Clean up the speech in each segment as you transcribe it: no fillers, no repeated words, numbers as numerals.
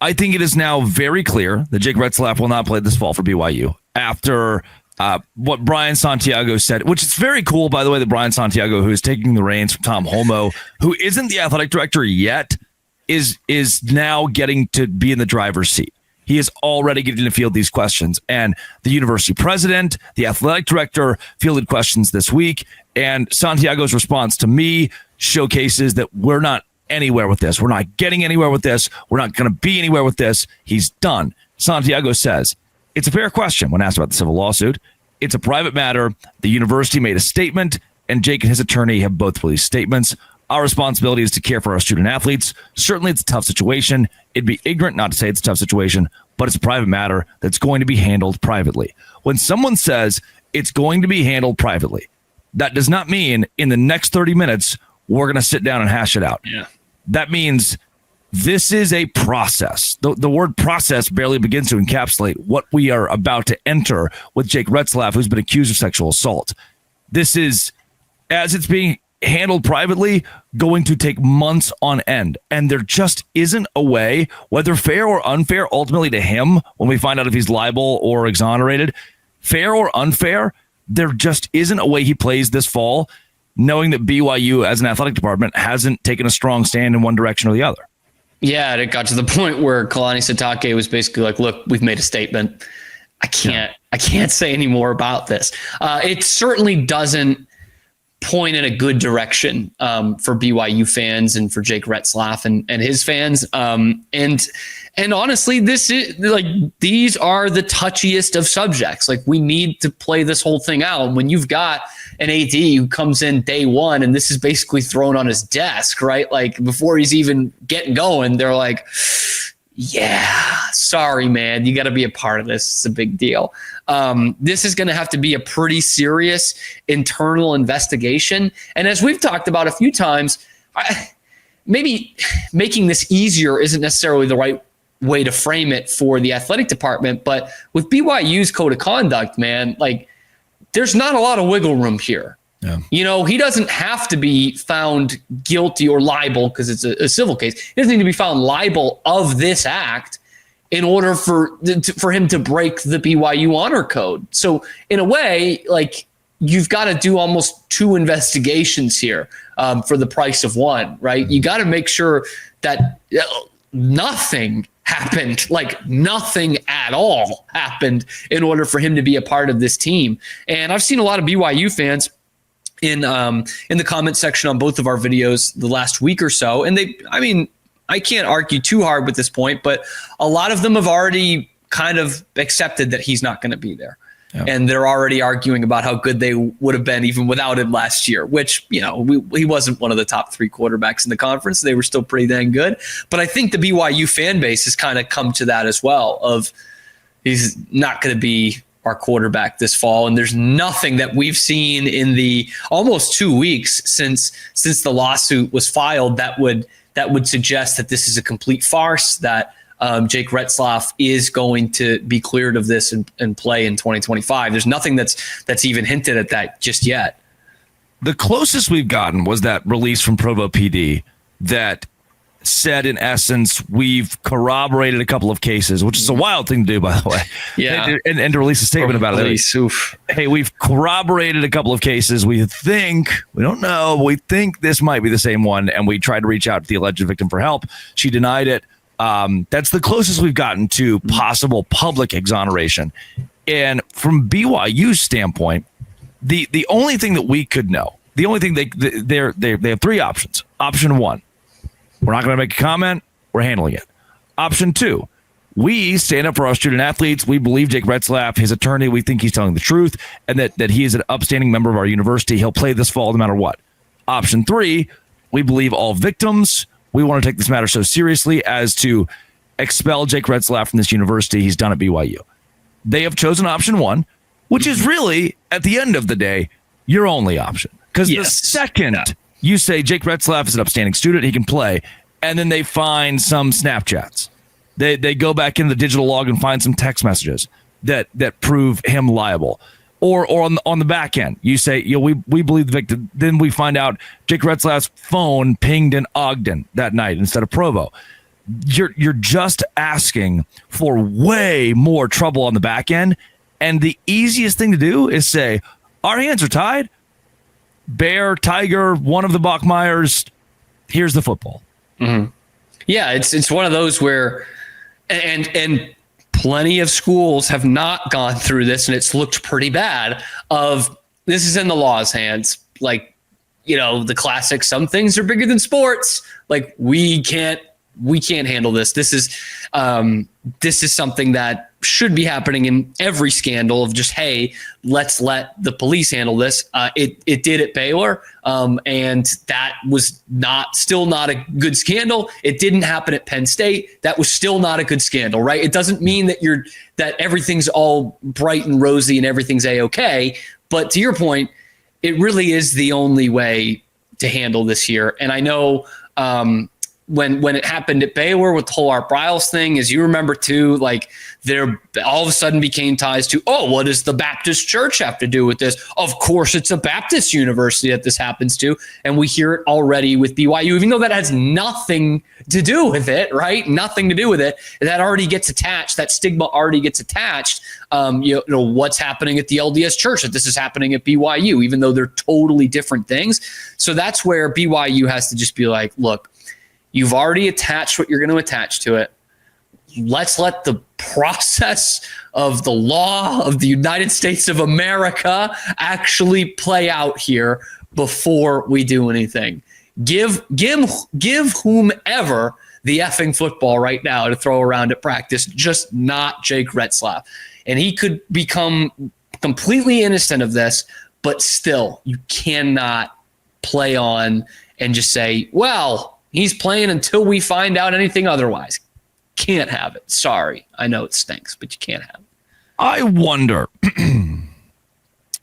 I think it is now very clear that Jake Retzlaff will not play this fall for BYU after what Brian Santiago said, which is very cool, by the way, that Brian Santiago, who is taking the reins from Tom Holmoe, who isn't the athletic director yet, is now getting to be in the driver's seat. He is already getting to field these questions. And the university president, the athletic director fielded questions this week. And Santiago's response to me showcases that we're not anywhere with this. We're not getting anywhere with this. We're not going to be anywhere with this. He's done. Santiago says, it's a fair question when asked about the civil lawsuit. It's a private matter. The university made a statement, and Jake and his attorney have both released statements. Our responsibility is to care for our student athletes. Certainly, it's a tough situation. It'd be ignorant not to say it's a tough situation, but it's a private matter that's going to be handled privately. When someone says it's going to be handled privately, that does not mean in the next 30 minutes, we're going to sit down and hash it out. Yeah. That means this is a process. The word process barely begins to encapsulate what we are about to enter with Jake Retzlaff, who's been accused of sexual assault. This is, as it's being handled privately, going to take months on end. And there just isn't a way, whether fair or unfair, ultimately to him, when we find out if he's liable or exonerated, fair or unfair, there just isn't a way he plays this fall, knowing that BYU as an athletic department hasn't taken a strong stand in one direction or the other. Yeah, and it got to the point where Kalani Sitake was basically like, look, we've made a statement. I can't say any more about this. It certainly doesn't point in a good direction for BYU fans and for Jake Retzlaff and his fans. And honestly, this is like, these are the touchiest of subjects. Like, we need to play this whole thing out. When you've got an AD who comes in day one and this is basically thrown on his desk, right? Like, before he's even getting going, they're like, yeah, sorry, man, you got to be a part of this. It's a big deal. This is going to have to be a pretty serious internal investigation. And as we've talked about a few times, maybe making this easier isn't necessarily the right way to frame it for the athletic department. But with BYU's code of conduct, man, like, there's not a lot of wiggle room here. Yeah. You know, he doesn't have to be found guilty or liable because it's a civil case. He doesn't need to be found liable of this act in order for him to break the BYU honor code. So in a way, like, you've got to do almost two investigations here for the price of one, right? You got to make sure that nothing happened, like nothing at all happened, in order for him to be a part of this team. And I've seen a lot of BYU fans in the comment section on both of our videos the last week or so. And I can't argue too hard with this point, but a lot of them have already kind of accepted that he's not going to be there. Yeah. And they're already arguing about how good they would have been even without him last year, which, you know, he wasn't one of the top three quarterbacks in the conference. They were still pretty dang good. But I think the BYU fan base has kind of come to that as well, of he's not going to be our quarterback this fall. And there's nothing that we've seen in the almost 2 weeks since the lawsuit was filed that would suggest that this is a complete farce, that Jake Retzlaff is going to be cleared of this and play in 2025. There's nothing that's even hinted at that just yet. The closest we've gotten was that release from Provo PD that said, in essence, we've corroborated a couple of cases, which is a wild thing to do, by the way. Yeah. And to release a statement about it. Hey, we've corroborated a couple of cases. We don't know, we think this might be the same one. And we tried to reach out to the alleged victim for help. She denied it. That's the closest we've gotten to possible public exoneration. And from BYU's standpoint, the only thing that we could know, the only thing they have three options. Option one, we're not going to make a comment. We're handling it. Option two, we stand up for our student athletes. We believe Jake Retzlaff, his attorney, we think he's telling the truth, and that he is an upstanding member of our university. He'll play this fall no matter what. Option three, we believe all victims. We want to take this matter so seriously as to expel Jake Retzlaff from this university. He's done at BYU. They have chosen option one, which is really, at the end of the day, your only option. Because the second you say Jake Retzlaff is an upstanding student, he can play, and then they find some Snapchats. They go back in the digital log and find some text messages that prove him liable. Or on the back end, you say, we believe the victim. Then we find out Jake Retzlaff's phone pinged in Ogden that night instead of Provo. you're just asking for way more trouble on the back end. And the easiest thing to do is say, our hands are tied. Bear, Tiger, one of the Bachmeyers, here's the football. Mm-hmm. Yeah, it's one of those where, and plenty of schools have not gone through this, and it's looked pretty bad. Of this is in the law's hands, like, you know, the classic. Some things are bigger than sports. Like we can't handle this. This is something that should be happening in every scandal of just, hey, let's let the police handle this. It did at Baylor, and that was still not a good scandal. It didn't happen at Penn State. That was still not a good scandal, right? It doesn't mean that everything's all bright and rosy and everything's a-okay. But to your point, it really is the only way to handle this here. And I know when it happened at Baylor with the whole Art Briles thing, as you remember too, like there all of a sudden became ties to, oh, what does the Baptist church have to do with this? Of course, it's a Baptist university that this happens to. And we hear it already with BYU, even though that has nothing to do with it, right? Nothing to do with it. That already gets attached. That stigma already gets attached. You know, what's happening at the LDS church, that this is happening at BYU, even though they're totally different things. So that's where BYU has to just be like, look, you've already attached what you're going to attach to it. Let's let the process of the law of the United States of America actually play out here before we do anything. Give whomever the effing football right now to throw around at practice, just not Jake Retzlaff. And he could become completely innocent of this, but still, you cannot play on and just say, well, he's playing until we find out anything otherwise. Can't have it. Sorry. I know it stinks, but you can't have it. I wonder,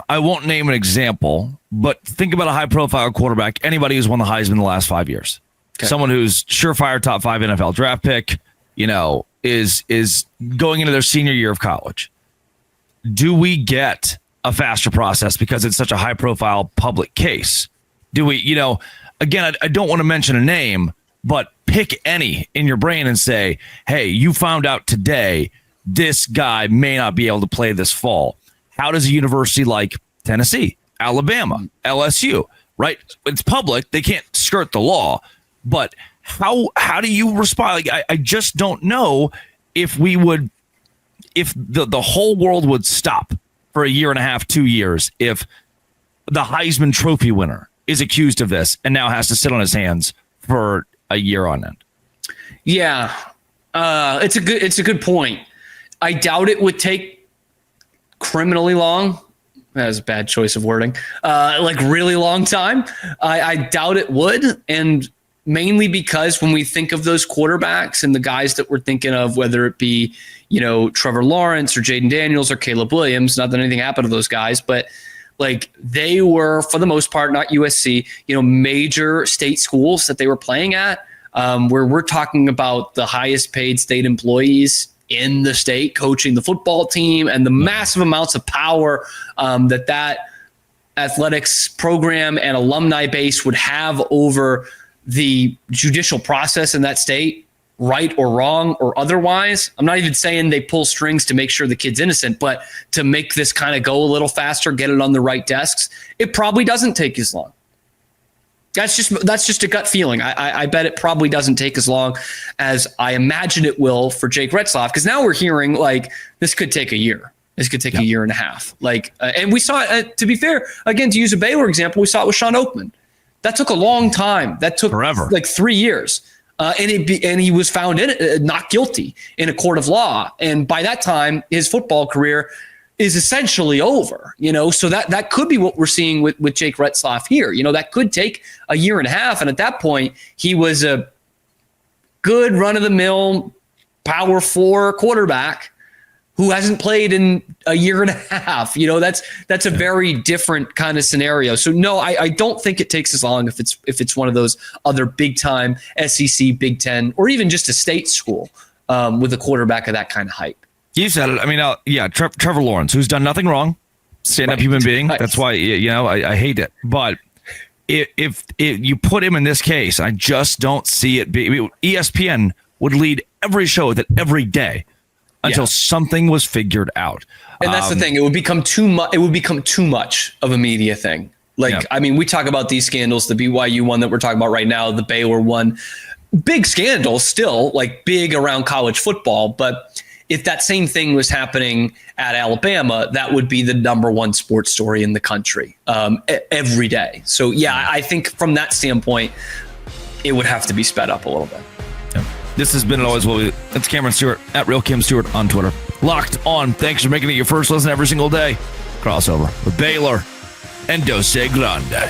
I won't name an example, but think about a high-profile quarterback, anybody who's won the Heisman in the last 5 years. Okay. Someone who's surefire top 5 NFL draft pick, you know, is going into their senior year of college. Do we get a faster process because it's such a high-profile public case? Do we, you know, again, I don't want to mention a name, but pick any in your brain and say, hey, you found out today this guy may not be able to play this fall. How does a university like Tennessee, Alabama, LSU, right? It's public. They can't skirt the law. But how do you respond? Like, I just don't know if the whole world would stop for a year and a half, 2 years, if the Heisman Trophy winner is accused of this and now has to sit on his hands for a year on end. Yeah, it's a good point. I doubt it would take criminally long. That was a bad choice of wording. Like really long time. I doubt it would, and mainly because when we think of those quarterbacks and the guys that we're thinking of, whether it be, you know, Trevor Lawrence or Jaden Daniels or Caleb Williams, not that anything happened to those guys, but like they were, for the most part, not USC, you know, major state schools that they were playing at, where we're talking about the highest paid state employees in the state coaching the football team and the massive amounts of power that athletics program and alumni base would have over the judicial process in that state, right or wrong or otherwise. I'm not even saying they pull strings to make sure the kid's innocent, but to make this kind of go a little faster, get it on the right desks, it probably doesn't take as long. That's just a gut feeling. I bet it probably doesn't take as long as I imagine it will for Jake Retzlaff, because now we're hearing like this could take a year. This could take a year and a half. Like, and we saw it, to be fair, again, to use a Baylor example, we saw it with Sean Oakman. That took a long time. That took forever, like 3 years. And he was found not guilty in a court of law. And by that time, his football career is essentially over, you know, so that could be what we're seeing with Jake Retzlaff here. You know, that could take a year and a half. And at that point, he was a good run-of-the-mill Power 4 quarterback who hasn't played in a year and a half. You know, that's a very different kind of scenario. So no, I don't think it takes as long if it's one of those other big time SEC, Big Ten, or even just a state school with a quarterback of that kind of hype. You said it. I mean, Trevor Lawrence, who's done nothing wrong, stand-up human being. Right. That's why, you know, I hate it. But if you put him in this case, I just don't see it. ESPN would lead every show with it every day until something was figured out. And that's the thing. It would become too much. It would become too much of a media thing. Like, I mean, we talk about these scandals, the BYU one that we're talking about right now, the Baylor one, big scandal still, like big around college football. But if that same thing was happening at Alabama, that would be the number one sports story in the country every day. So, I think from that standpoint, it would have to be sped up a little bit. Yeah. This has been Always Will Be. That's Cameron Stewart at Real Kim Stewart on Twitter. Locked On. Thanks for making it your first listen every single day. Crossover with Baylor and Dose Grande.